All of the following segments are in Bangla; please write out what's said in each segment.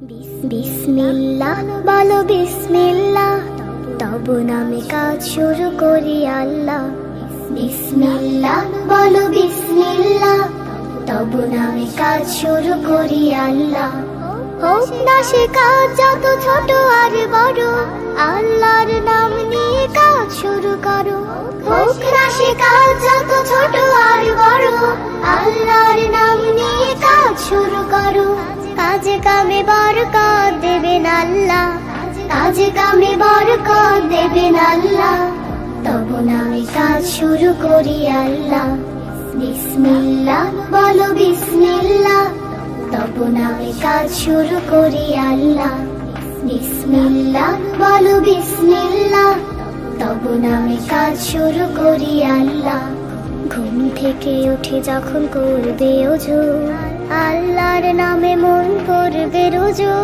বিসমিল্লাহ বলো বিসমিল্লাহ, তবু নামে কাজ শুরু করি আল্লাহ। বিসমিল্লাহ বলো বিসমিল্লাহ, তবু নামে কাজ শুরু করি আল্লাহ। হোক না সে কাজ যত ছোট আর বড়, আল্লাহর নাম নিয়ে কাজ শুরু করো। হোক না সে কাজ যত ছোট আর বড়, আল্লাহর নাম নিয়ে কাজ শুরু করো। কাজে কামে বরকত দেবেন আল্লাহ, কাজে কামে বরকত দেবেন আল্লাহ। তবু নামে কাজ শুরু করি আল্লাহ। বিসমিল্লাহ বলো বিসমিল্লাহ, তবু নামে কাজ শুরু করি আল্লাহ। বিসমিল্লাহ বলো বিসমিল্লাহ, তবু নামে কাজ শুরু করি আল্লাহ। ঘুম থেকে উঠে যখন করবে ওযু, আল্লাহর নামে মন করবে রুজু।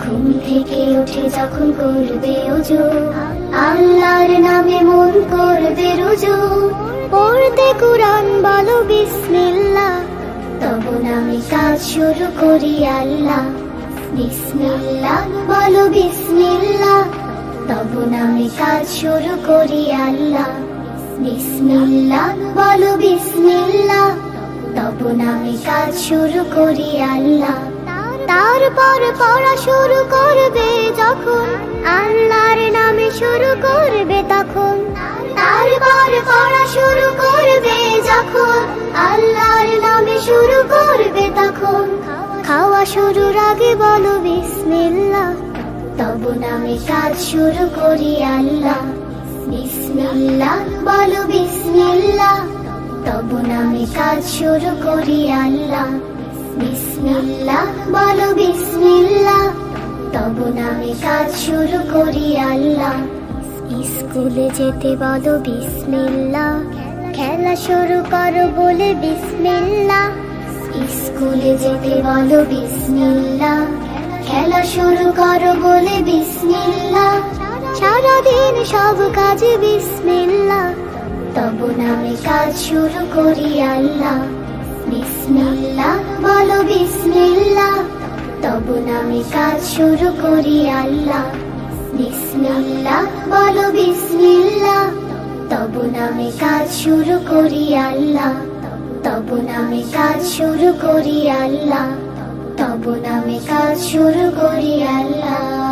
ঘুম থেকে উঠে যখন করবে ওযু, আল্লাহর নামে মন করবে রুজু। পড়তে কুরআন বলো বিসমিল্লাহ, তবু নামে কাজ শুরু করি আল্লাহ। বিসমিল্লাহ বলো বিসমিল্লাহ, তবু নামে কাজ শুরু করি আল্লাহ। বিসমিল্লাহ বলো বিসমিল্লাহ, তবু নামে কাজ শুরু করি আল্লাহ। তারপর পড়া শুরু করবে যখন, আল্লাহর নামে শুরু করবে তখন। তারপর পড়া শুরু করবে যখন, আল্লাহর নামে শুরু করবে তখন। খাওয়া শুরুর আগে বলো বিসমিল্লাহ, তবু নামে কাজ শুরু করি আল্লাহ। বিসমিল্লাহ বলো বিসমিল্লাহ, তবু নামে কাজ শুরু করি আল্লাহ। বিসমিল্লাহ বলো বিসমিল্লাহ, তবু নামে কাজ শুরু করি আল্লাহ। স্কুলে যেতে বলো বিসমিল্লাহ, খেলা শুরু করো বলে বিসমিল্লাহ। স্কুলে যেতে বলো বিসমিল্লাহ, খেলা শুরু করো বলে বিসমিল্লাহ। সারাদিন সব কাজে বিসমিল্লাহ, তবু নামে কাজ শুরু করি আল্লাহ। বিসমিল্লাহ বলো বিসমিল্লাহ, তবু নামে কাজ শুরু করি আল্লাহ। বিসমিল্লাহ বলো বিসমিল্লাহ, তবু নামে কাজ শুরু করি আল্লাহ। তবু নামে কাজ শুরু করি আল্লাহ, তবু নামে কাজ শুরু করি আল্লাহ।